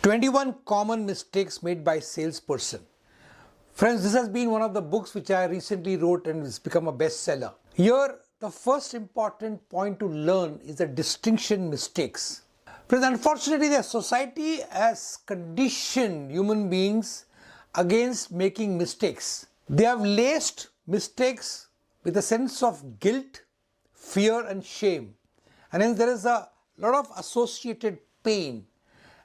21 common mistakes made by salesperson. Friends, this has been one of the books which I recently wrote and it's become a bestseller. Here, the first important point to learn is the distinction mistakes. Friends, unfortunately, the society has conditioned human beings against making mistakes. They have laced mistakes with a sense of guilt, fear and shame. And hence there is a lot of associated pain.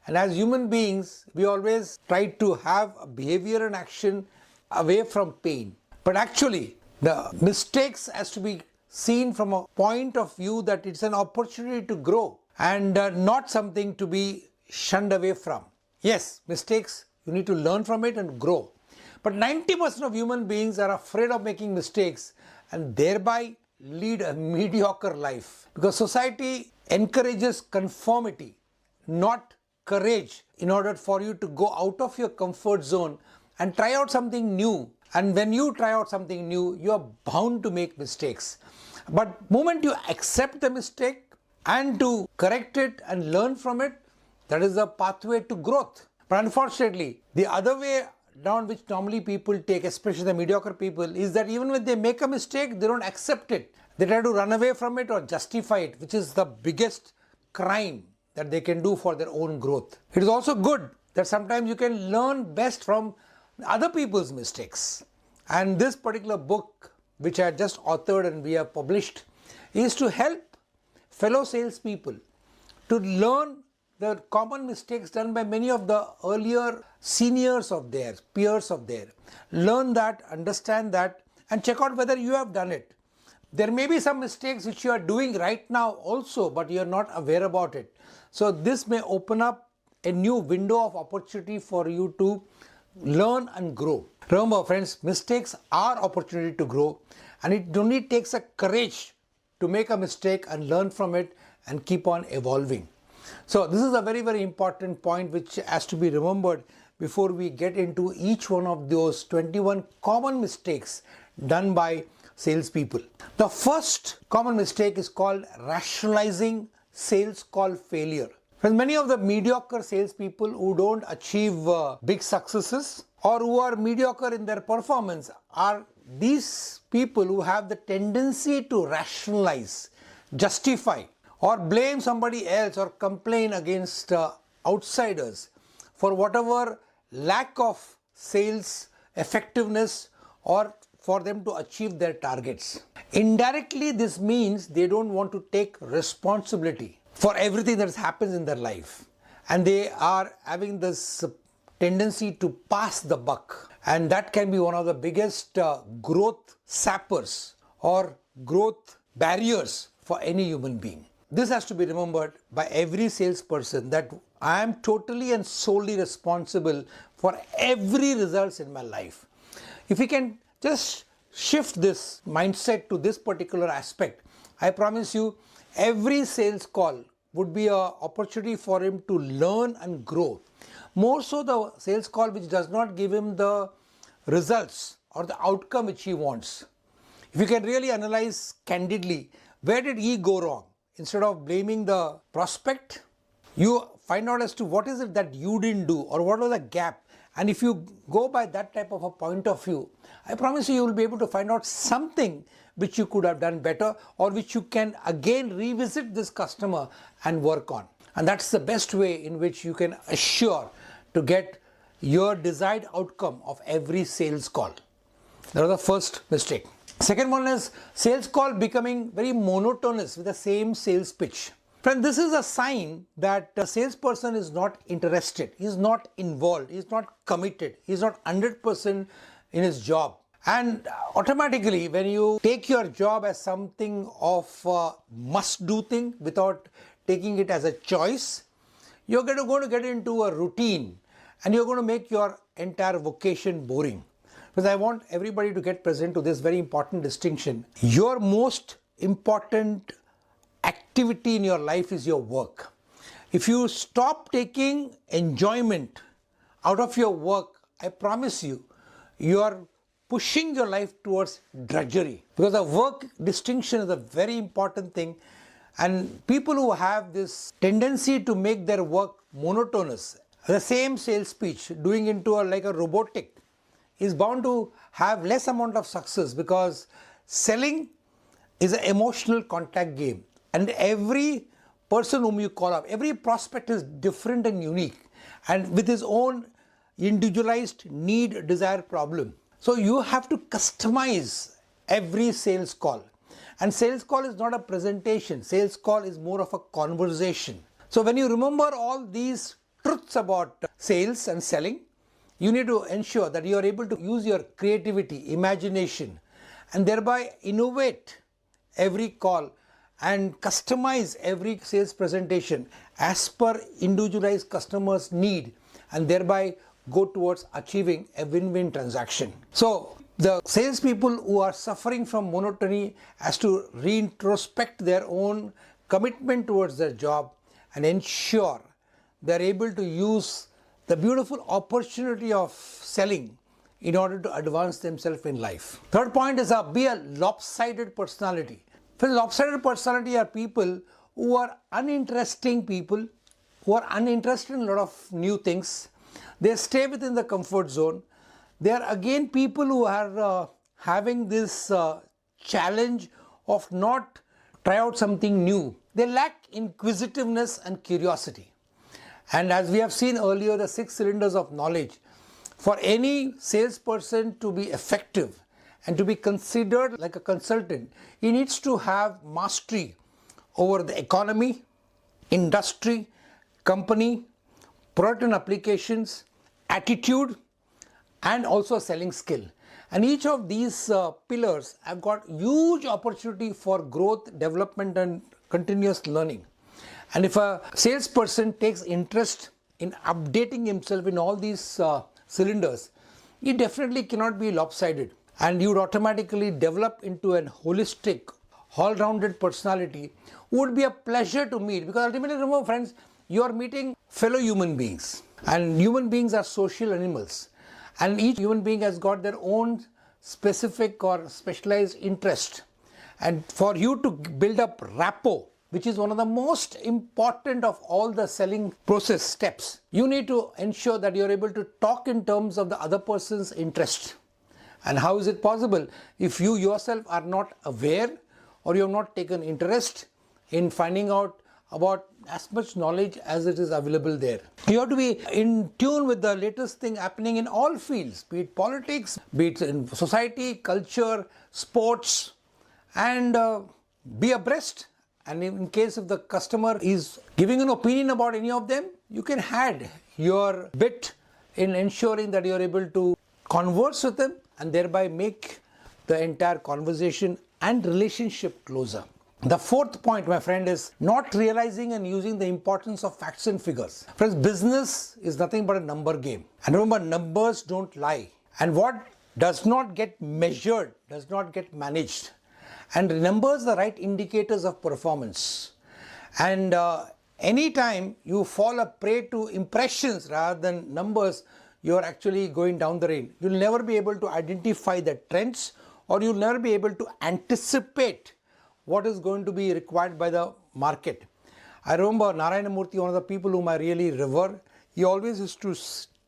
And as human beings, we always try to have a behavior and action away from pain. But actually, the mistakes has to be seen from a point of view that it's an opportunity to grow and not something to be shunned away from. Yes, mistakes, you need to learn from it and grow. But 90% of human beings are afraid of making mistakes and thereby lead a mediocre life. Because society encourages conformity, not courage, in order for you to go out of your comfort zone and try out something new. And when you try out something new, you are bound to make mistakes. But the moment you accept the mistake and to correct it and learn from it, that is the pathway to growth. But unfortunately, the other way down which normally people take, especially the mediocre people, is that even when they make a mistake, they don't accept it. They try to run away from it or justify it, which is the biggest crime that they can do for their own growth. It is also good that sometimes you can learn best from other people's mistakes. And this particular book, which I just authored and we have published, is to help fellow salespeople to learn the common mistakes done by many of the earlier seniors of theirs, peers of theirs. Learn that, understand that, and check out whether you have done it. There may be some mistakes which you are doing right now also, but you are not aware about it. So this may open up a new window of opportunity for you to learn and grow. Remember friends, mistakes are opportunity to grow, and it only takes a courage to make a mistake and learn from it and keep on evolving. So this is a very, very important point which has to be remembered before we get into each one of those 21 common mistakes done by salespeople. The first common mistake is called rationalizing sales call failure. When many of the mediocre salespeople who don't achieve big successes or who are mediocre in their performance are these people who have the tendency to rationalize, justify, or blame somebody else or complain against outsiders for whatever lack of sales effectiveness or for them to achieve their targets. Indirectly, this means they don't want to take responsibility for everything that happens in their life. And they are having this tendency to pass the buck. And that can be one of the biggest growth sappers or growth barriers for any human being. This has to be remembered by every salesperson, that I am totally and solely responsible for every results in my life. If we can just shift this mindset to this particular aspect, I promise you every sales call would be an opportunity for him to learn and grow. More so the sales call which does not give him the results or the outcome which he wants. If you can really analyze candidly, where did he go wrong? Instead of blaming the prospect, you find out as to what is it that you didn't do or what was the gap. And if you go by that type of a point of view, I promise you will be able to find out something which you could have done better or which you can again revisit this customer and work on. And that's the best way in which you can assure to get your desired outcome of every sales call. That was the first mistake. Second one is sales call becoming very monotonous with the same sales pitch. Friend, this is a sign that a salesperson is not interested, he is not involved, he is not committed, he is not 100% in his job. And automatically, when you take your job as something of a must-do thing without taking it as a choice, you're going to get into a routine and you're going to make your entire vocation boring. Because I want everybody to get present to this very important distinction. Your most important activity in your life is your work. If you stop taking enjoyment out of your work, I promise you, you are pushing your life towards drudgery. Because the work distinction is a very important thing, and people who have this tendency to make their work monotonous the same sales speech, doing into like a robotic, is bound to have less amount of success, because selling is an emotional contact game, and every person whom you call up, every prospect is different and unique, and with his own individualized need, desire, problem. So you have to customize every sales call. And sales call is not a presentation. Sales call is more of a conversation. So when you remember all these truths about sales and selling, you need to ensure that you are able to use your creativity, imagination, and thereby innovate every call and customize every sales presentation as per individualized customer's need, and thereby go towards achieving a win-win transaction. So the salespeople who are suffering from monotony has to reintrospect their own commitment towards their job and ensure they are able to use the beautiful opportunity of selling in order to advance themselves in life. Third point is be a lopsided personality. For lopsided personality are people who are uninteresting people, who are uninterested in a lot of new things. They stay within the comfort zone. They are again people who are having this challenge of not try out something new. They lack inquisitiveness and curiosity. And as we have seen earlier, the 6 cylinders of knowledge, for any salesperson to be effective and to be considered like a consultant, he needs to have mastery over the economy, industry, company, product and applications, attitude, and also selling skill. And each of these pillars have got huge opportunity for growth, development, and continuous learning. And if a salesperson takes interest in updating himself in all these cylinders, he definitely cannot be lopsided, and you would automatically develop into an holistic, all-rounded personality who would be a pleasure to meet. Because ultimately, remember friends, you are meeting fellow human beings, and human beings are social animals, and each human being has got their own specific or specialized interest. And for you to build up rapport, which is one of the most important of all the selling process steps, you need to ensure that you're able to talk in terms of the other person's interest. And how is it possible if you yourself are not aware, or you have not taken interest in finding out about as much knowledge as it is available there? You have to be in tune with the latest thing happening in all fields, be it politics, be it in society, culture, sports, and be abreast. And in case if the customer is giving an opinion about any of them, you can add your bit in ensuring that you are able to converse with them and thereby make the entire conversation and relationship closer. The fourth point, my friend, is not realizing and using the importance of facts and figures. Friends, business is nothing but a number game. And remember, numbers don't lie. And what does not get measured does not get managed. And numbers are the right indicators of performance. And anytime you fall a prey to impressions rather than numbers, you are actually going down the rail. You'll never be able to identify the trends, or you'll never be able to anticipate what is going to be required by the market. I remember Narayana Murthy, one of the people whom I really revere, he always used to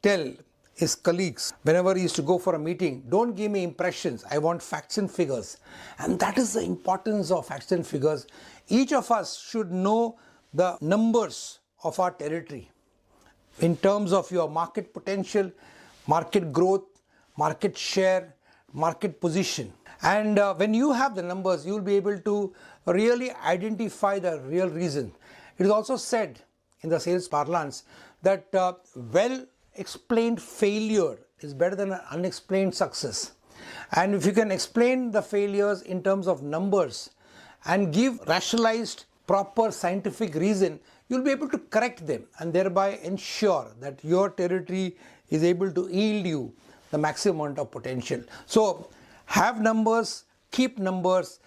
tell his colleagues, whenever he used to go for a meeting, don't give me impressions, I want facts and figures. And that is the importance of facts and figures. Each of us should know the numbers of our territory in terms of your market potential, market growth, market share, market position. And when you have the numbers, you will be able to really identify the real reason. It is also said in the sales parlance that well-explained failure is better than an unexplained success. And if you can explain the failures in terms of numbers and give rationalized, proper scientific reason, you'll be able to correct them and thereby ensure that your territory is able to yield you the maximum amount of potential. So have numbers, keep numbers,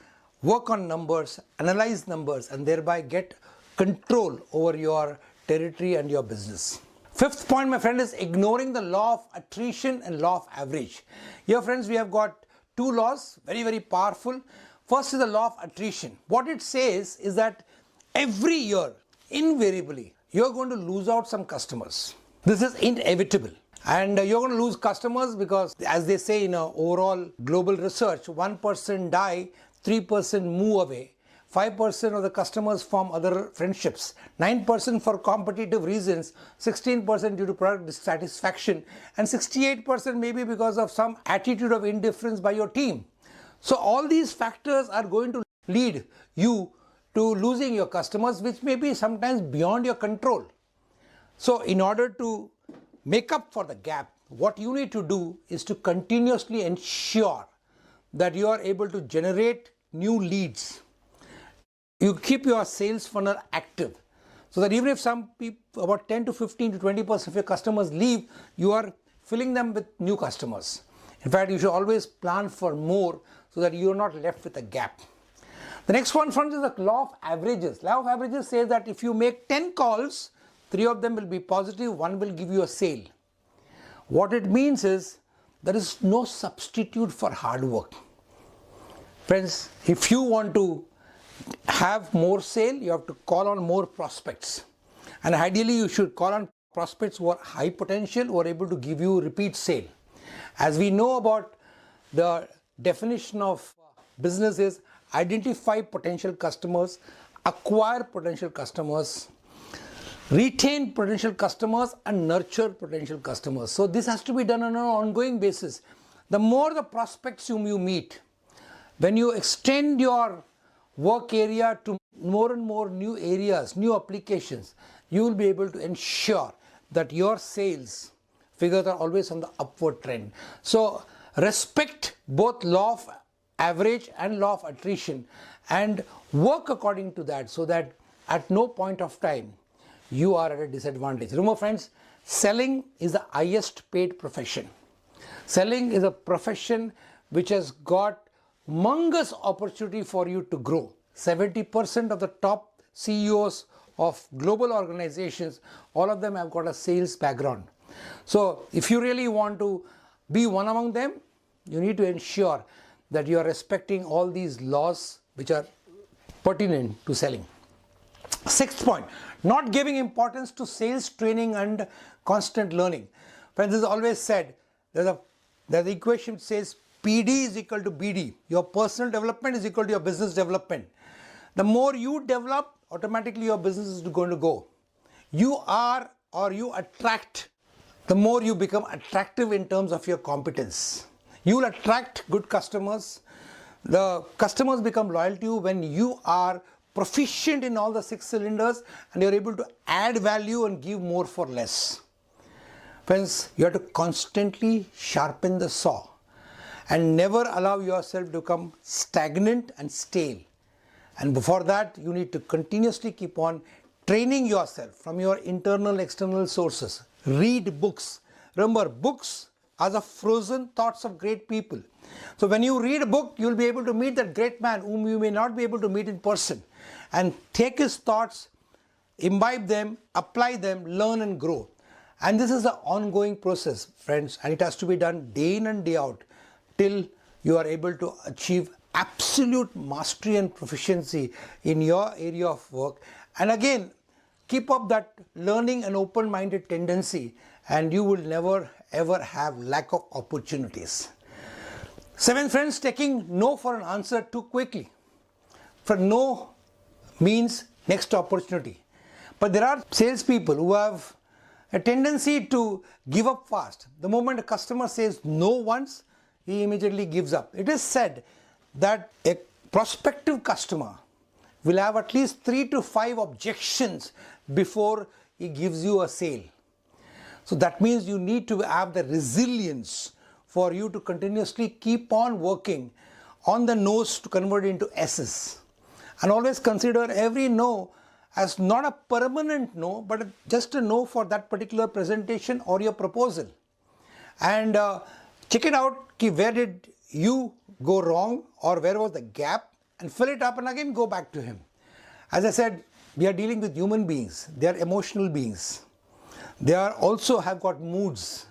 work on numbers, analyze numbers, and thereby get control over your territory and your business. Fifth point, my friend, is ignoring the law of attrition and law of average. Here, friends, we have got two laws, very, very powerful. First is the law of attrition. What it says is that every year, invariably, you're going to lose out some customers. This is inevitable. And you're going to lose customers because, as they say in overall global research, 1% die, 3% move away. 5% of the customers form other friendships, 9% for competitive reasons, 16% due to product dissatisfaction, and 68% maybe because of some attitude of indifference by your team. So all these factors are going to lead you to losing your customers, which may be sometimes beyond your control. So in order to make up for the gap, what you need to do is to continuously ensure that you are able to generate new leads. You keep your sales funnel active so that even if some people, about 10 to 15 to 20% of your customers leave, you are filling them with new customers. In fact, you should always plan for more so that you are not left with a gap. The next one, friends, is the law of averages. Law of averages says that if you make 10 calls, 3 of them will be positive, 1 will give you a sale. What it means is there is no substitute for hard work. Friends, if you want to have more sale, you have to call on more prospects. And ideally, you should call on prospects who are high potential, who are able to give you repeat sale. As we know about the definition of business is identify potential customers, acquire potential customers, retain potential customers, and nurture potential customers. So this has to be done on an ongoing basis. The more the prospects you meet, when you extend your work area to more and more new areas, new applications, you will be able to ensure that your sales figures are always on the upward trend. So respect both law of average and law of attrition and work according to that so that at no point of time you are at a disadvantage. Remember, friends, selling is the highest paid profession. Selling is a profession which has got humongous opportunity for you to grow. 70% of the top CEOs of global organizations, all of them have got a sales background. So if you really want to be one among them, you need to ensure that you are respecting all these laws which are pertinent to selling. Sixth point, not giving importance to sales training and constant learning. Friends, this is always said, there's the equation which says PD is equal to BD. Your personal development is equal to your business development. The more you develop, automatically your business is going to go. You are or you attract, the more you become attractive in terms of your competence. You will attract good customers. The customers become loyal to you when you are proficient in all the 6 cylinders and you're able to add value and give more for less. Friends, you have to constantly sharpen the saw and never allow yourself to become stagnant and stale. And before that, you need to continuously keep on training yourself from your internal, external sources. Read books. Remember, books are the frozen thoughts of great people. So when you read a book, you'll be able to meet that great man whom you may not be able to meet in person and take his thoughts, imbibe them, apply them, learn and grow. And this is an ongoing process, friends, and it has to be done day in and day out till you are able to achieve absolute mastery and proficiency in your area of work. And again, keep up that learning and open-minded tendency and you will never ever have lack of opportunities. 7, friends, taking no for an answer too quickly. For no means next opportunity. But there are salespeople who have a tendency to give up fast. The moment a customer says no once, he immediately gives up. It is said that a prospective customer will have at least 3 to 5 objections before he gives you a sale. So that means you need to have the resilience for you to continuously keep on working on the no's to convert into S's. And always consider every no as not a permanent no, but just a no for that particular presentation or your proposal. And check it out, where did you go wrong or where was the gap, and fill it up and again go back to him. As I said, we are dealing with human beings. They are emotional beings. They are also have got moods.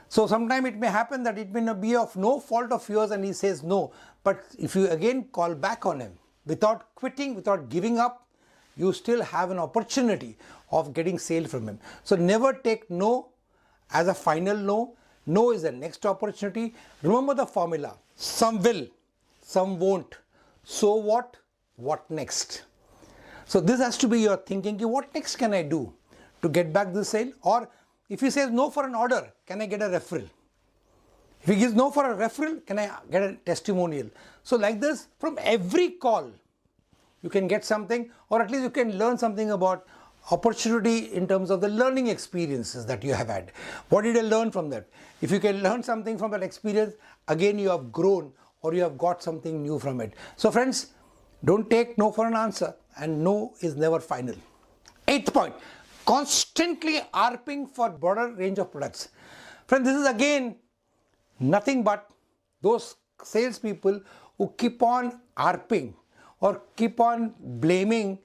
So sometimes it may happen that it may not be of no fault of yours and he says no. But if you again call back on him without quitting, without giving up, you still have an opportunity of getting sale from him. So never take no as a final no. No is the next opportunity. Remember the formula. Some will, some won't. So what? What next? So this has to be your thinking. What next can I do to get back the sale? Or if he says no for an order, can I get a referral? If he gives no for a referral, can I get a testimonial? So like this, from every call, you can get something, or at least you can learn something about opportunity in terms of the learning experiences that you have had. What did I learn from that? If you can learn something from that experience, again you have grown or you have got something new from it. So friends, don't take no for an answer, and no is never final. 8th point, constantly ARPing for broader range of products. Friends, this is again nothing but those salespeople who keep on ARPing or keep on blaming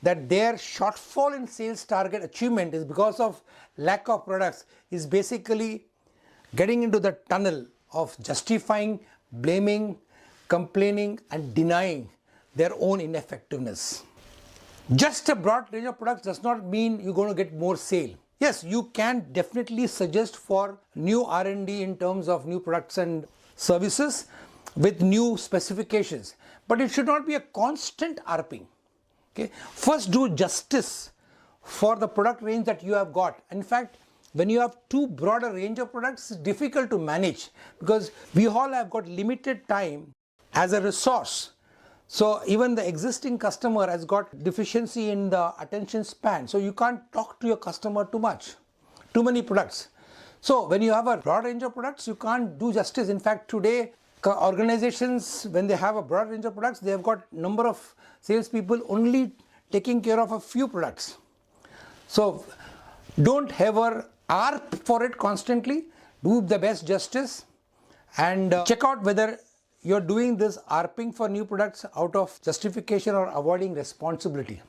that their shortfall in sales target achievement is because of lack of products, is basically getting into the tunnel of justifying, blaming, complaining and denying their own ineffectiveness. Just a broad range of products does not mean you're going to get more sale. Yes, you can definitely suggest for new R&D in terms of new products and services with new specifications, but it should not be a constant ARPing. Okay? First, do justice for the product range that you have got. In fact, when you have too broad a range of products, it's difficult to manage because we all have got limited time as a resource. So even the existing customer has got deficiency in the attention span. So you can't talk to your customer too much, too many products. So when you have a broad range of products, you can't do justice. In fact, today organizations, when they have a broad range of products, they have got number of salespeople only taking care of a few products. So don't ever ARP for it constantly. Do the best justice and check out whether you're doing this ARPing for new products out of justification or avoiding responsibility.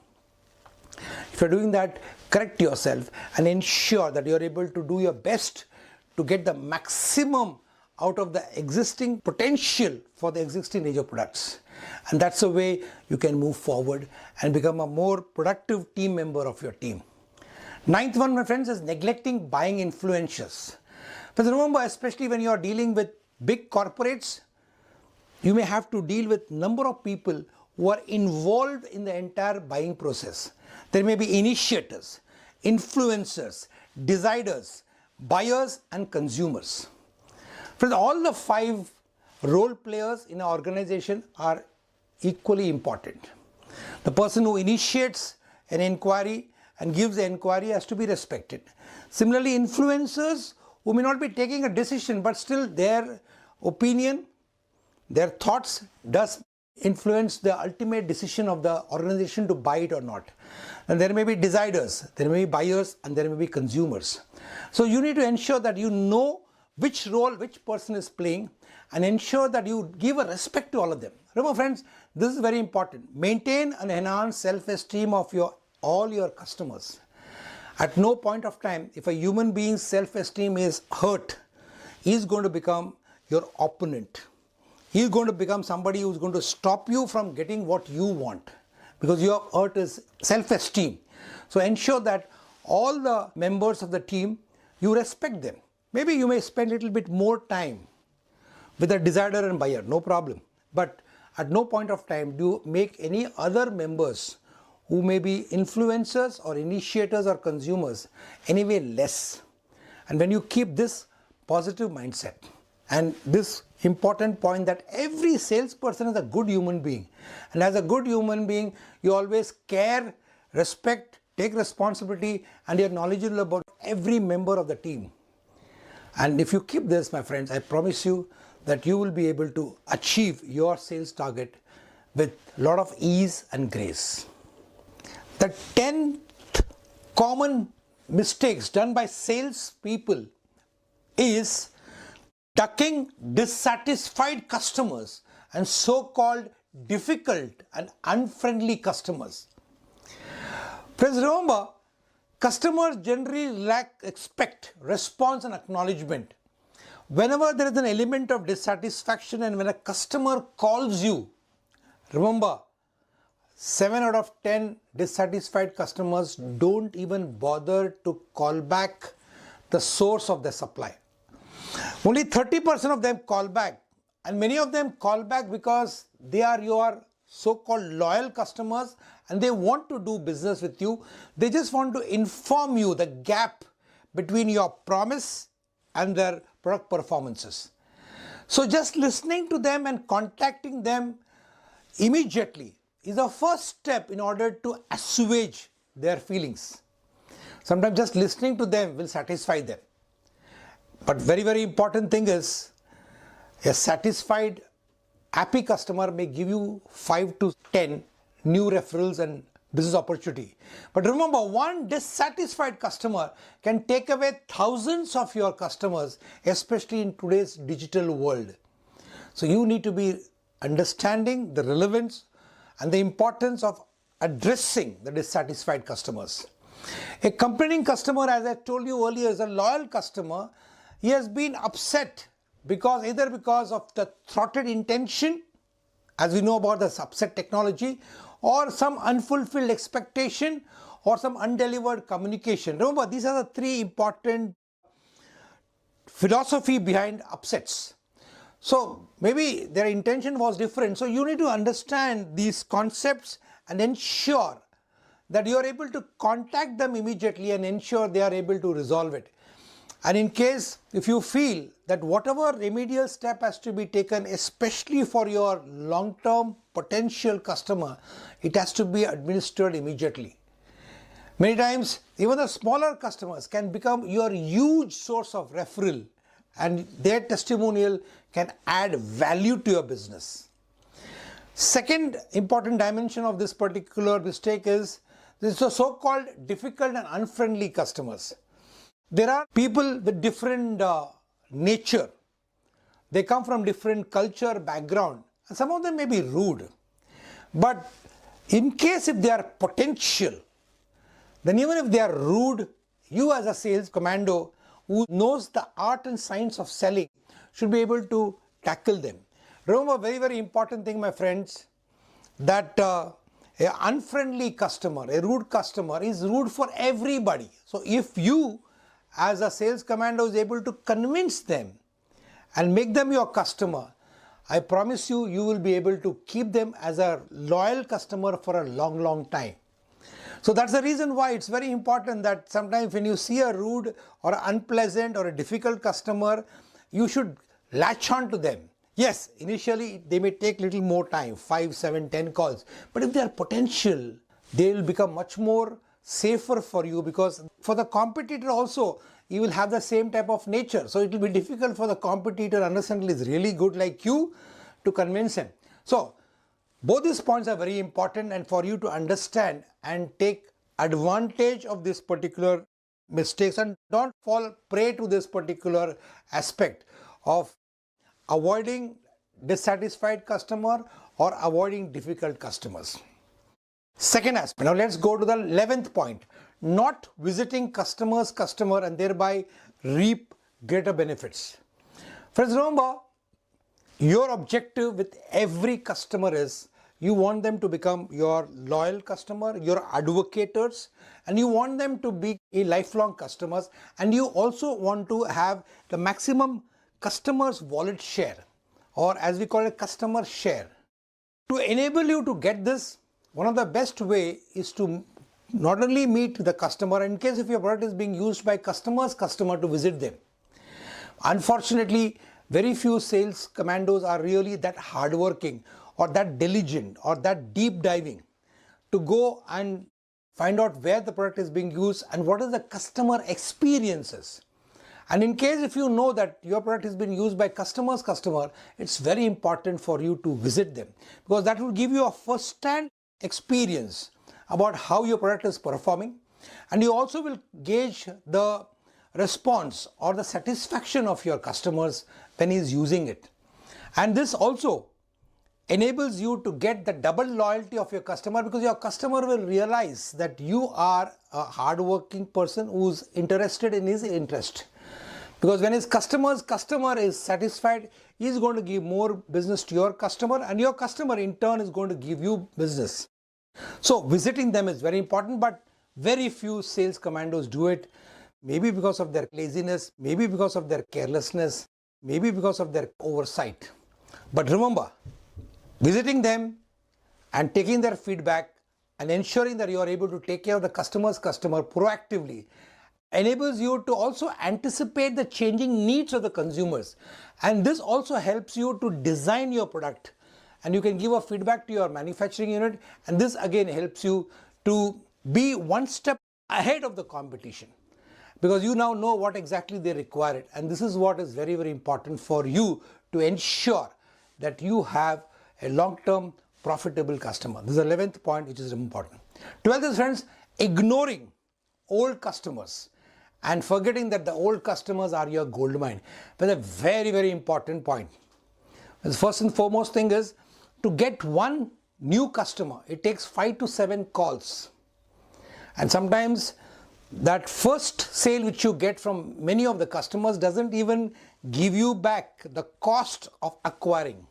If you're doing that, correct yourself and ensure that you're able to do your best to get the maximum out of the existing potential for the existing range of products. And that's the way you can move forward and become a more productive team member of your team. 9th one, my friends, is neglecting buying influencers. But remember, especially when you are dealing with big corporates, you may have to deal with number of people who are involved in the entire buying process. There may be initiators, influencers, deciders, buyers and consumers. Friends, all the 5 role players in an organization are equally important. The person who initiates an inquiry and gives the inquiry has to be respected. Similarly, influencers who may not be taking a decision, but still their opinion, their thoughts does influence the ultimate decision of the organization to buy it or not. And there may be deciders, there may be buyers and there may be consumers. So you need to ensure that you know which role which person is playing and ensure that you give a respect to all of them. Remember friends, this is very important. Maintain and enhance self-esteem of all your customers. At no point of time, if a human being's self-esteem is hurt, he is going to become your opponent. He is going to become somebody who is going to stop you from getting what you want because your hurt is self-esteem. So ensure that all the members of the team, you respect them. Maybe you may spend a little bit more time with a decider and buyer, no problem. But at no point of time do you make any other members who may be influencers or initiators or consumers anyway less. And when you keep this positive mindset and this important point that every salesperson is a good human being, and as a good human being you always care, respect, take responsibility and you're knowledgeable about every member of the team. And if you keep this, my friends, I promise you that you will be able to achieve your sales target with a lot of ease and grace. The 10th common mistakes done by salespeople is ducking dissatisfied customers and so-called difficult and unfriendly customers. Friends, remember, customers generally expect response and acknowledgement. Whenever there is an element of dissatisfaction and when a customer calls you, remember, 7 out of 10 dissatisfied customers don't even bother to call back the source of the supply. Only 30% of them call back, and many of them call back because they are your so-called loyal customers and they want to do business with you. They just want to inform you the gap between your promise and their product performances. So just listening to them and contacting them immediately is the first step in order to assuage their feelings. Sometimes just listening to them will satisfy them. But very important thing is, a satisfied, happy customer may give you 5 to 10 new referrals and business opportunity. But remember, one dissatisfied customer can take away thousands of your customers, especially in today's digital world. So you need to be understanding the relevance and the importance of addressing the dissatisfied customers. A complaining customer, as I told you earlier, is a loyal customer. He has been upset either because of the thwarted intention, as we know about the upset technology, or some unfulfilled expectation, or some undelivered communication. Remember, these are the three important philosophy behind upsets. So maybe their intention was different. So you need to understand these concepts and ensure that you are able to contact them immediately and ensure they are able to resolve it. And in case if you feel that whatever remedial step has to be taken, especially for your long-term potential customer, it has to be administered immediately. Many times, even the smaller customers can become your huge source of referral, and their testimonial can add value to your business. Second important dimension of this particular mistake is the so-called difficult and unfriendly customers. There are people with different nature. They come from different culture, background, and some of them may be rude. But in case if they are potential, then even if they are rude, you as a sales commando who knows the art and science of selling should be able to tackle them. Remember, very important thing, my friends, that an unfriendly customer, a rude customer is rude for everybody. So if you as a sales commando is able to convince them and make them your customer, I promise you, you will be able to keep them as a loyal customer for a long time. So that's the reason why it's very important that sometimes when you see a rude or unpleasant or a difficult customer, you should latch on to them. Yes, initially they may take little more time, 5, 7, 10 calls. But if they are potential, they will become much more safer for you, because for the competitor also, you will have the same type of nature. So it will be difficult for the competitor, unless until is really good like you, to convince him. So both these points are very important, and for you to understand and take advantage of this particular mistakes and don't fall prey to this particular aspect of avoiding dissatisfied customer or avoiding difficult customers. Second aspect. Now let's go to the 11th point. Not visiting customer and thereby reap greater benefits. Friends, remember, your objective with every customer is you want them to become your loyal customer, your advocators, and you want them to be a lifelong customers, and you also want to have the maximum customers wallet share, or as we call it, customer share. To enable you to get this, one of the best way is to not only meet the customer, in case if your product is being used by customer to visit them. Unfortunately, very few sales commandos are really that hardworking or that diligent or that deep diving to go and find out where the product is being used and what is the customer experiences. And in case if you know that your product is being used by customer, it's very important for you to visit them, because that will give you a first-hand experience about how your product is performing, and you also will gauge the response or the satisfaction of your customers when he is using it. And this also enables you to get the double loyalty of your customer, because your customer will realize that you are a hardworking person who's interested in his interest. Because when his customer is satisfied, he is going to give more business to your customer, and your customer in turn is going to give you business. So visiting them is very important, but very few sales commandos do it. Maybe because of their laziness, maybe because of their carelessness, maybe because of their oversight. But remember, visiting them and taking their feedback and ensuring that you are able to take care of the customer proactively enables you to also anticipate the changing needs of the consumers. And this also helps you to design your product. And you can give a feedback to your manufacturing unit. And this again helps you to be one step ahead of the competition, because you now know what exactly they require it. And this is what is very, very important for you to ensure that you have a long-term profitable customer. This is the 11th point, which is important. 12th is, friends, ignoring old customers and forgetting that the old customers are your gold mine. But a very, very important point. The first and foremost thing is, to get one new customer, it takes 5 to 7 calls. And sometimes that first sale which you get from many of the customers doesn't even give you back the cost of acquiring.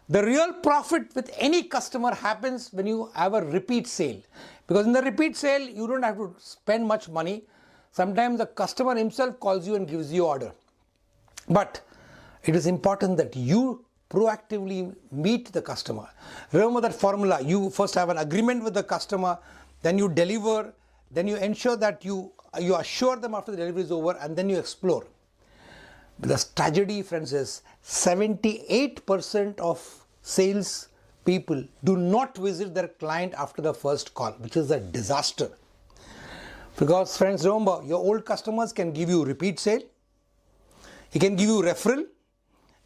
The real profit with any customer happens when you have a repeat sale, because in the repeat sale you don't have to spend much money. Sometimes the customer himself calls you and gives you order. But it is important that you proactively meet the customer. Remember that formula. You first have an agreement with the customer, then you deliver, then you ensure that you assure them after the delivery is over, and then you explore. But the tragedy, friends, is 78% of sales people do not visit their client after the first call, which is a disaster. Because, friends, remember, your old customers can give you repeat sale, he can give you referral,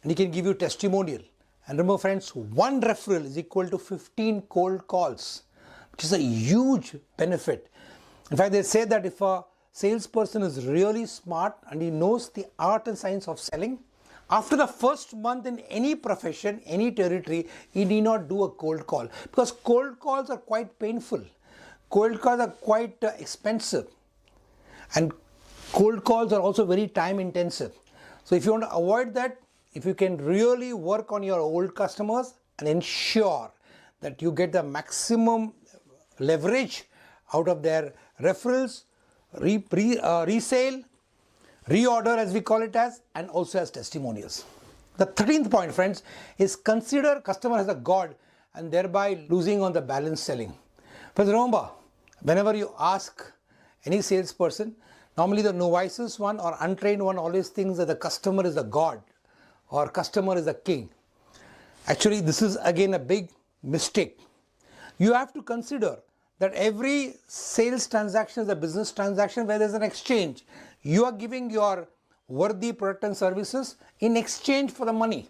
and he can give you testimonial. And remember, friends, one referral is equal to 15 cold calls, which is a huge benefit. In fact, they say that if a salesperson is really smart and he knows the art and science of selling, after the first month in any profession, any territory, he need not do a cold call, because cold calls are quite painful. Cold calls are quite expensive, and cold calls are also very time intensive. So if you want to avoid that, if you can really work on your old customers and ensure that you get the maximum leverage out of their referrals, resale, reorder as we call it as, and also as testimonials. The 13th point, friends, is consider customer as a god and thereby losing on the balance selling. But remember, whenever you ask any salesperson, normally the novices one or untrained one always thinks that the customer is a god or customer is a king. Actually, this is again a big mistake. You have to consider that every sales transaction is a business transaction where there's an exchange. You are giving your worthy product and services in exchange for the money.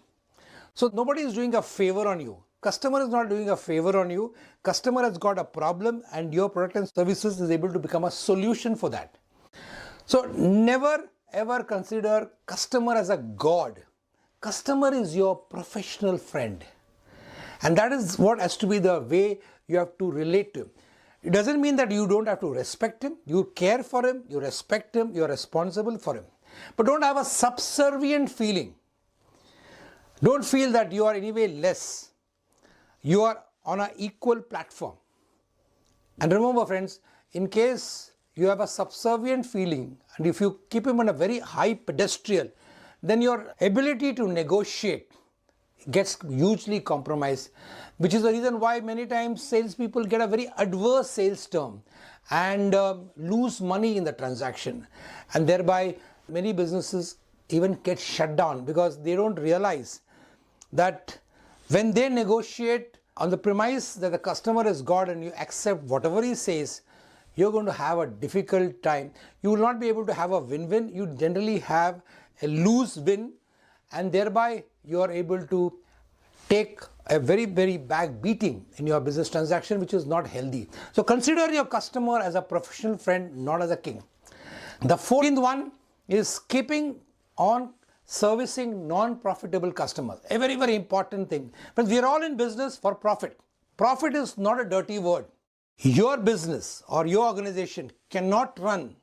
So nobody is doing a favor on you. Customer is not doing a favor on you. Customer has got a problem and your product and services is able to become a solution for that. So never ever consider customer as a god. Customer is your professional friend. And that is what has to be the way you have to relate to him. It doesn't mean that you don't have to respect him. You care for him, you respect him, you are responsible for him. But don't have a subservient feeling. Don't feel that you are anyway less. You are on an equal platform. And remember, friends, in case you have a subservient feeling and if you keep him on a very high pedestal, then your ability to negotiate gets hugely compromised, which is the reason why many times salespeople get a very adverse sales term and lose money in the transaction, and thereby many businesses even get shut down because they don't realize that when they negotiate on the premise that the customer is God and you accept whatever he says, you're going to have a difficult time. You will not be able to have a win-win. You generally have a lose-win, and thereby you are able to take a very, very bad beating in your business transaction, which is not healthy. So consider your customer as a professional friend, not as a king. The 14th one is keeping on servicing non-profitable customers. A very, very important thing. But we are all in business for profit. Profit is not a dirty word. Your business or your organization cannot run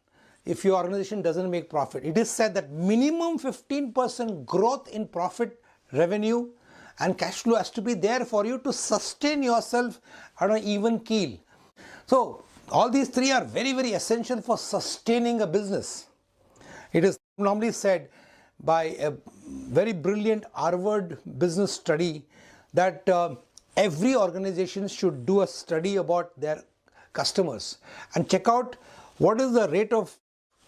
if your organization doesn't make profit. It is said that minimum 15% growth in profit, revenue, and cash flow has to be there for you to sustain yourself on an even keel. So all these three are very, very essential for sustaining a business. It is normally said by a very brilliant Harvard business study that every organization should do a study about their customers and check out what is the rate of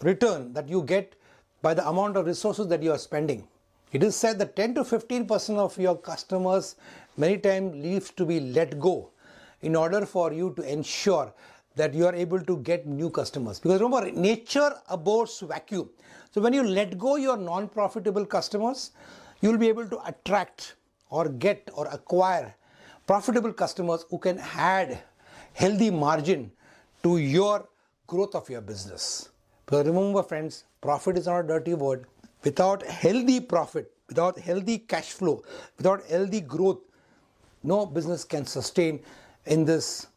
return that you get by the amount of resources that you are spending. It is said that 10 to 15% of your customers many times needs to be let go in order for you to ensure that you are able to get new customers. Because remember, nature abhors vacuum. So when you let go your non-profitable customers, you will be able to attract or get or acquire profitable customers who can add healthy margin to your growth of your business. But remember friends, profit is not a dirty word. Without healthy profit, without healthy cash flow, without healthy growth, no business can sustain in this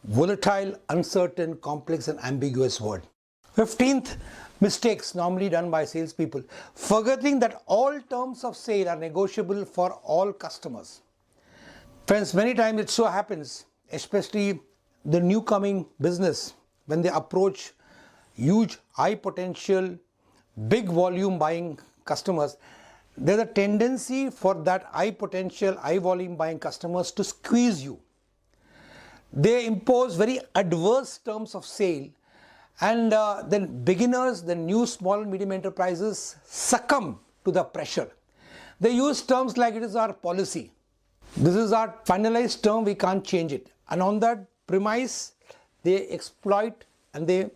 volatile, uncertain, complex and ambiguous world. 15th mistakes normally done by salespeople: forgetting that all terms of sale are negotiable for all customers. Friends, many times it so happens, especially the new coming business, when they approach huge, high potential, big volume buying customers, there's a tendency for that high potential, high volume buying customers to squeeze you. They impose very adverse terms of sale, and then beginners, the new small and medium enterprises succumb to the pressure. They use terms like, it is our policy, this is our finalized term, we can't change it. And on that premise, they exploit and they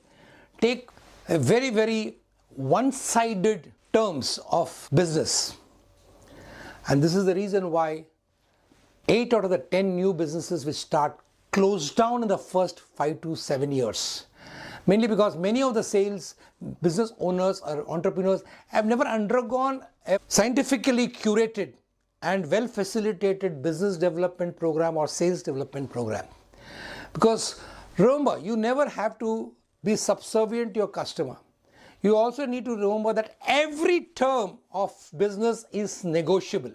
take a very, very one-sided terms of business. And this is the reason why 8 out of the 10 new businesses which start close down in the first 5 to 7 years. Mainly because many of the sales business owners or entrepreneurs have never undergone a scientifically curated and well facilitated business development program or sales development program. Because remember, you never have to be subservient to your customer. You also need to remember that every term of business is negotiable,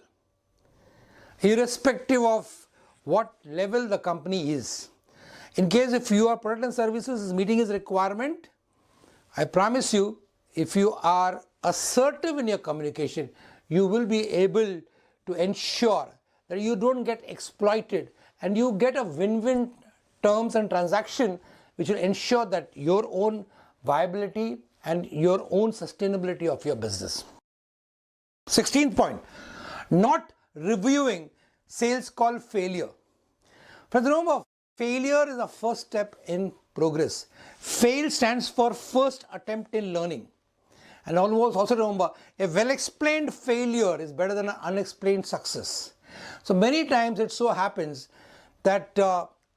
irrespective of what level the company is. In case if your product and services is meeting its requirement, I promise you, if you are assertive in your communication, you will be able to ensure that you don't get exploited and you get a win-win terms and transaction which will ensure that your own viability and your own sustainability of your business. 16th point, not reviewing sales call failure. Friends, remember, failure is the first step in progress. Fail stands for first attempt in learning. And also remember, a well-explained failure is better than an unexplained success. So many times it so happens that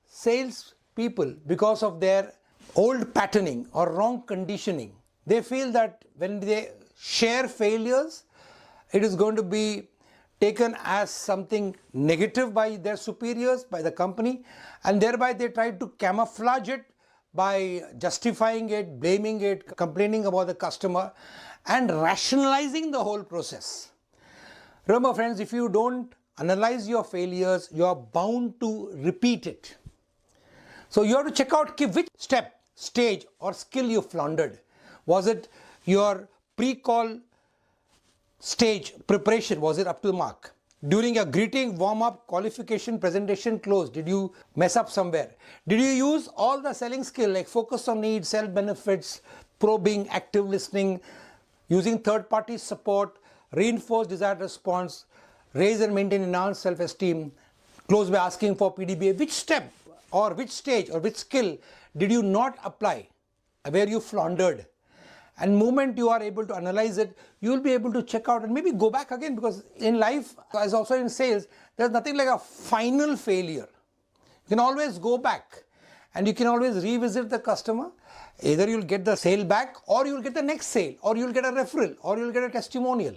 sales people, because of their old patterning or wrong conditioning, they feel that when they share failures, it is going to be taken as something negative by their superiors, by the company, and thereby they try to camouflage it by justifying it, blaming it, complaining about the customer, and rationalizing the whole process. Remember friends, if you don't analyze your failures, you are bound to repeat it. So you have to check out which step, stage or skill you floundered. Was it your pre-call stage preparation, was it up to the mark? During a greeting, warm-up, qualification, presentation, close, did you mess up somewhere? Did you use all the selling skill like focus on needs, sell benefits, probing, active listening, using third-party support, reinforce desired response, raise and maintain enhanced self-esteem, close by asking for PDBA? Which step or which stage or which skill did you not apply, where you floundered? And moment you are able to analyze it, you will be able to check out and maybe go back again, because in life, as also in sales, there's nothing like a final failure. You can always go back and you can always revisit the customer. Either you'll get the sale back, or you'll get the next sale, or you'll get a referral, or you'll get a testimonial.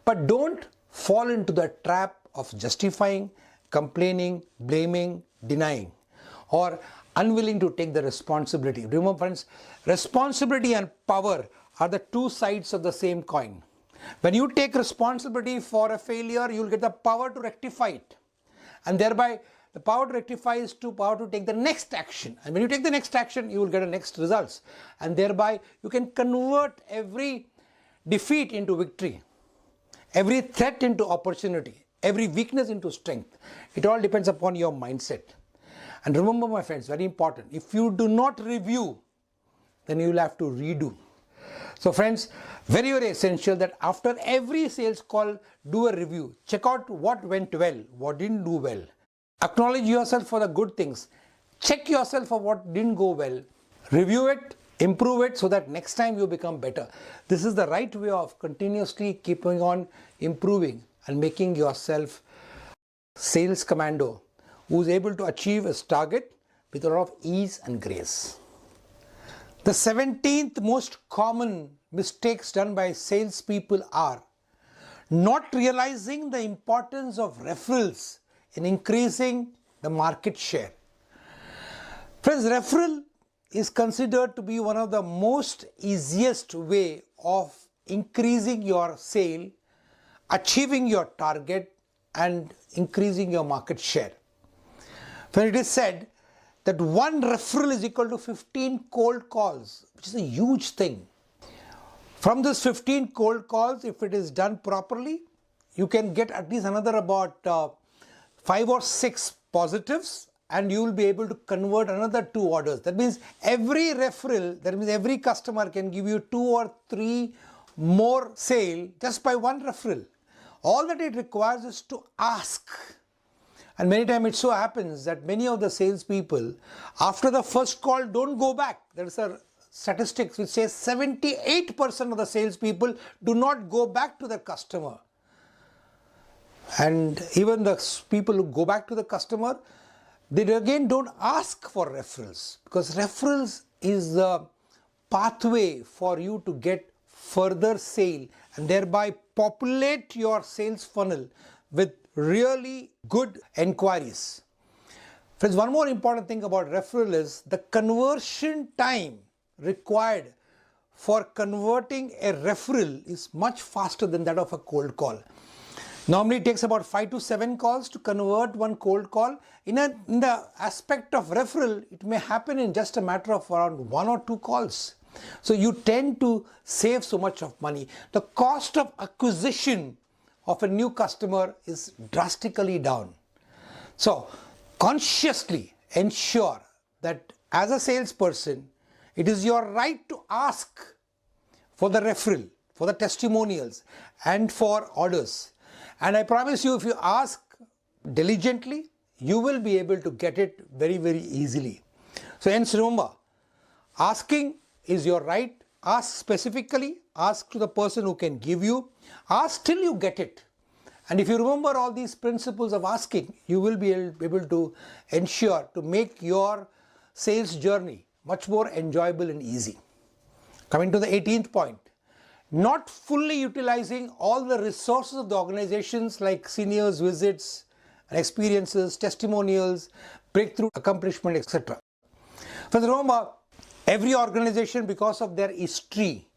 But don't fall into the trap of justifying, complaining, blaming, denying, or unwilling to take the responsibility. Remember friends, responsibility and power are the two sides of the same coin. When you take responsibility for a failure, you'll get the power to rectify it. And thereby, the power to rectify is to power to take the next action. And when you take the next action, you will get the next results. And thereby, you can convert every defeat into victory, every threat into opportunity, every weakness into strength. It all depends upon your mindset. And remember, my friends, very important, if you do not review, then you will have to redo. So friends, very, very essential that after every sales call, do a review. Check out what went well, what didn't do well. Acknowledge yourself for the good things. Check yourself for what didn't go well. Review it, improve it so that next time you become better. This is the right way of continuously keeping on improving and making yourself sales commando who is able to achieve his target with a lot of ease and grace. The 17th most common mistakes done by salespeople are not realizing the importance of referrals in increasing the market share. Friends, referral is considered to be one of the most easiest way of increasing your sale, achieving your target and increasing your market share. When it is said that one referral is equal to 15 cold calls, which is a huge thing. From this 15 cold calls, if it is done properly, you can get at least another about 5 or 6 positives and you will be able to convert another 2 orders. That means every referral, that means every customer can give you 2 or 3 more sale just by one referral. All that it requires is to ask. And many times it so happens that many of the salespeople, after the first call, don't go back. There is a statistics which says 78% of the salespeople do not go back to the customer. And even the people who go back to the customer, they again don't ask for referrals, because referrals is the pathway for you to get further sale and thereby populate your sales funnel with really good inquiries. Friends, one more important thing about referral is the conversion time required for converting a referral is much faster than that of a cold call. Normally it takes about 5 to 7 calls to convert one cold call. In the aspect of referral, it may happen in just a matter of around 1 or 2 calls. So you tend to save so much of money. The cost of acquisition of a new customer is drastically down. So consciously ensure that as a salesperson, it is your right to ask for the referral, for the testimonials and for orders. And I promise you, if you ask diligently, you will be able to get it very, very easily. So hence remember, asking is your right. Ask specifically, ask to the person who can give you, ask till you get it. And if you remember all these principles of asking, you will be able to ensure to make your sales journey much more enjoyable and easy. Coming to the 18th point, not fully utilizing all the resources of the organizations like seniors visits and experiences, testimonials, breakthrough accomplishment, etc. But remember, every organization, because of their history,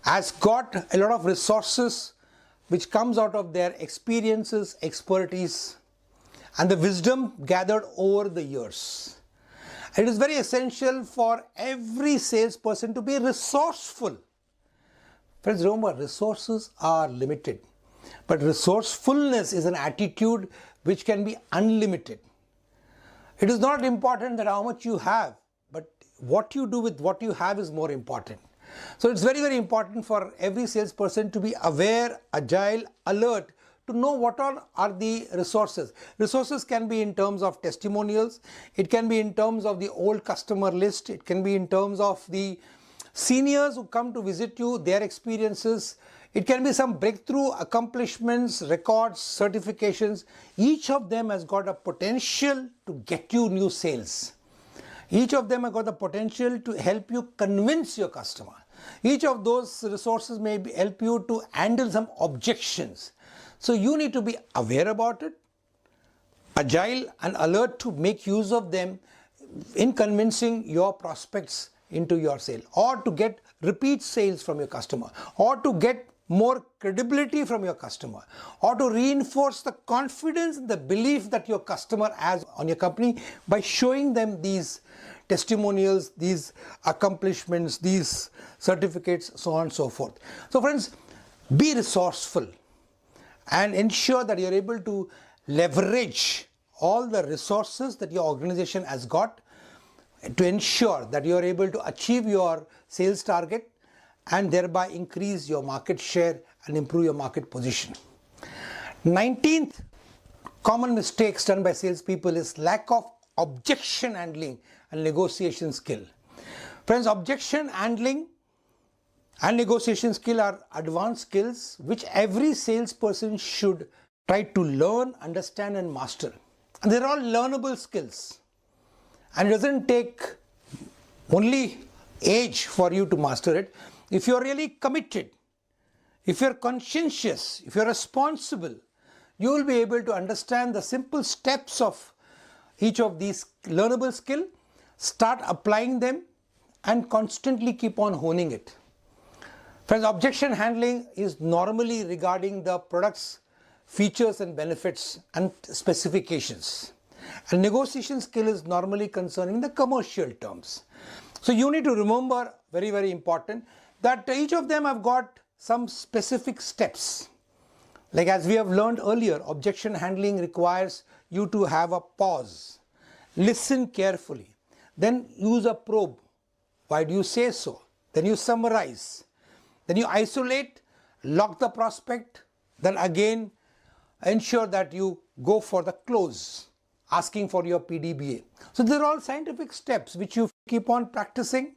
has got a lot of resources which comes out of their experiences, expertise and the wisdom gathered over the years. It is very essential for every salesperson to be resourceful. Friends, remember, resources are limited, but resourcefulness is an attitude which can be unlimited. It is not important that how much you have, but what you do with what you have is more important. So it's very, very important for every salesperson to be aware, agile, alert, to know what all are the resources. Resources can be in terms of testimonials, it can be in terms of the old customer list, it can be in terms of the seniors who come to visit you, their experiences, it can be some breakthrough accomplishments, records, certifications. Each of them has got a potential to get you new sales. Each of them have got the potential to help you convince your customer. Each of those resources may help you to handle some objections. So you need to be aware about it, agile and alert to make use of them in convincing your prospects into your sale, or to get repeat sales from your customer, or to get more credibility from your customer, or to reinforce the confidence and the belief that your customer has on your company by showing them these testimonials, these accomplishments, these certificates, so on and so forth. So friends, be resourceful and ensure that you're able to leverage all the resources that your organization has got to ensure that you're able to achieve your sales target and thereby increase your market share and improve your market position. 19th common mistakes done by salespeople is lack of objection handling and negotiation skill. Friends, objection handling and negotiation skill are advanced skills which every salesperson should try to learn, understand and master. And they're all learnable skills. And it doesn't take only age for you to master it. If you're really committed, if you're conscientious, if you're responsible, you will be able to understand the simple steps of each of these learnable skills, start applying them and constantly keep on honing it. Friends, objection handling is normally regarding the product's features and benefits and specifications. And negotiation skill is normally concerning the commercial terms. So you need to remember, very, very important, that each of them have got some specific steps. Like as we have learned earlier, objection handling requires you to have a pause, listen carefully, then use a probe. Why do you say so? Then you summarize, then you isolate, lock the prospect, then again ensure that you go for the close, asking for your PDBA. So they're all scientific steps which you keep on practicing.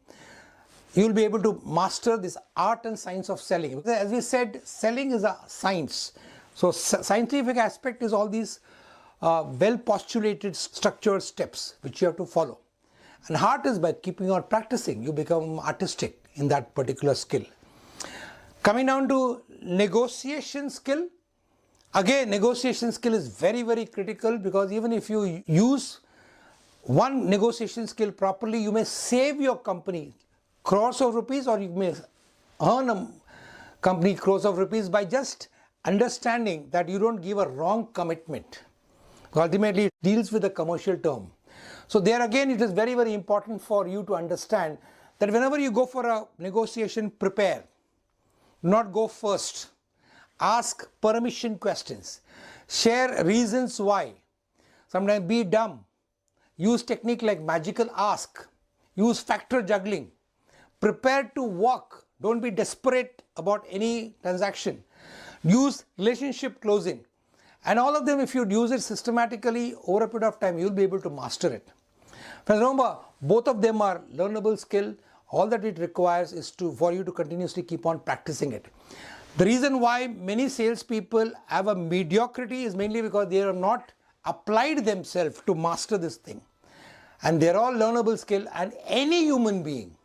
You will be able to master this art and science of selling. Because as we said, selling is a science. So scientific aspect is all these well postulated structured steps which you have to follow. And art is by keeping on practicing, you become artistic in that particular skill. Coming down to negotiation skill. Again, negotiation skill is very, very critical, because even if you use one negotiation skill properly, you may save your company crores of rupees, or you may earn a company crores of rupees by just understanding that you don't give a wrong commitment. Ultimately, it deals with a commercial term. So there again, it is very, very important for you to understand that whenever you go for a negotiation, prepare. Do not go first. Ask permission questions. Share reasons why. Sometimes be dumb. Use technique like magical ask. Use factor juggling. Prepare to walk. Don't be desperate about any transaction. Use relationship closing. And all of them, if you use it systematically over a period of time, you'll be able to master it. But remember, both of them are learnable skill. All that it requires is for you to continuously keep on practicing it. The reason why many salespeople have a mediocrity is mainly because they have not applied themselves to master this thing. And they're all learnable skill, and any human being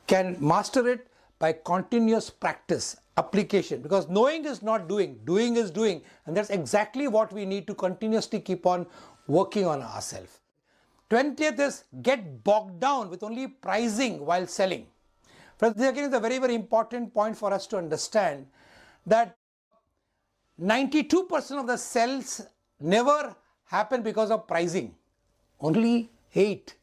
can master it by continuous practice, application. Because knowing is not doing, doing is doing. And that's exactly what we need to continuously keep on working on ourselves. 20th is get bogged down with only pricing while selling. Friends, this again is a very, very important point for us to understand, that 92% of the sales never happen because of pricing. Only 8,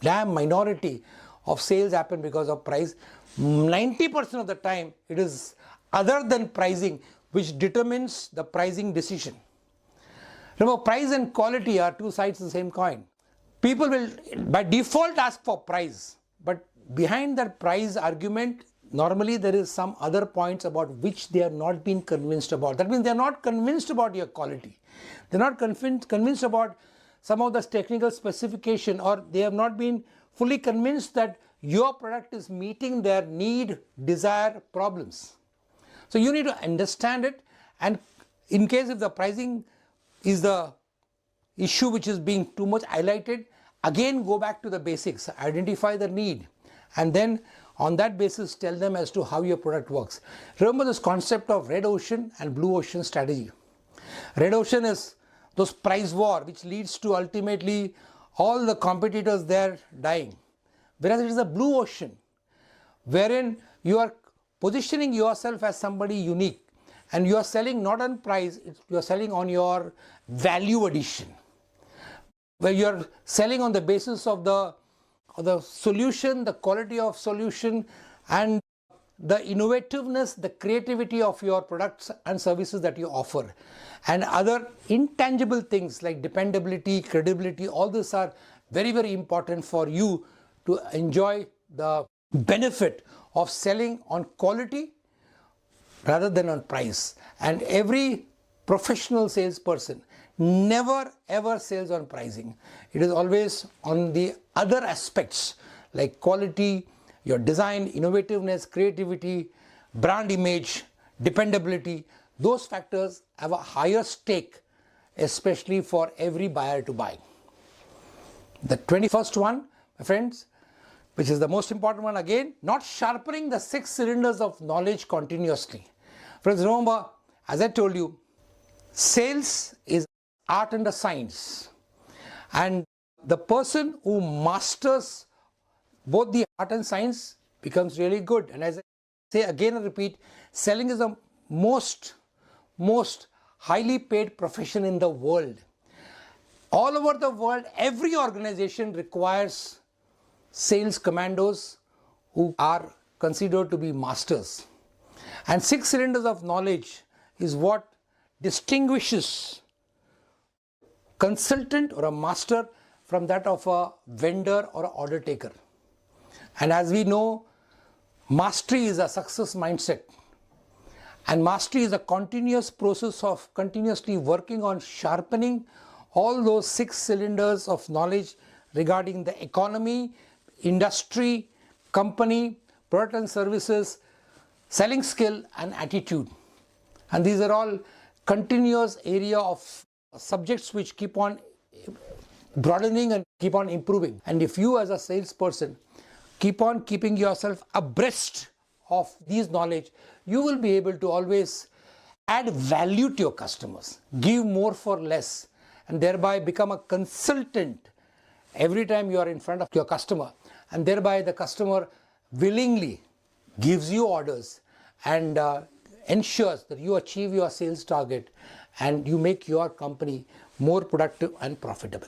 damn minority of sales happen because of price. 90% of the time it is other than pricing which determines the pricing decision. Remember, price and quality are two sides of the same coin. People will by default ask for price, but behind that price argument, normally there is some other points about which they are not been convinced about. That means they are not convinced about your quality. They are not convinced about some of the technical specification, or they have not been fully convinced that your product is meeting their need, desire, problems. So you need to understand it, and in case if the pricing is the issue which is being too much highlighted, again go back to the basics, identify the need, and then on that basis tell them as to how your product works. Remember this concept of red ocean and blue ocean strategy. Red ocean is those price war which leads to ultimately all the competitors there dying. Whereas it is a blue ocean wherein you are positioning yourself as somebody unique, and you are selling not on price, you are selling on your value addition, where you are selling on the basis of the solution, the quality of solution, and the innovativeness, the creativity of your products and services that you offer, and other intangible things like dependability, credibility. All these are very, very important for you to enjoy the benefit of selling on quality rather than on price. And every professional salesperson never ever sells on pricing. It is always on the other aspects like quality, your design, innovativeness, creativity, brand image, dependability. Those factors have a higher stake, especially for every buyer to buy. The 21st one, my friends, which is the most important one again, not sharpening the 6 cylinders of knowledge continuously. Friends, remember, as I told you, sales is art and a science. And the person who masters both the art and science becomes really good. And as I say again and repeat, selling is the most highly paid profession in the world. All over the world, every organization requires sales commandos who are considered to be masters. And 6 cylinders of knowledge is what distinguishes consultant or a master from that of a vendor or an order taker. And as we know, mastery is a success mindset. And mastery is a continuous process of continuously working on sharpening all those 6 cylinders of knowledge regarding the economy, industry, company, product and services, selling skill and attitude. And these are all continuous area of subjects which keep on broadening and keep on improving. And if you as a salesperson keep on keeping yourself abreast of these knowledge, you will be able to always add value to your customers, give more for less, and thereby become a consultant every time you are in front of your customer, and thereby the customer willingly gives you orders and ensures that you achieve your sales target and you make your company more productive and profitable.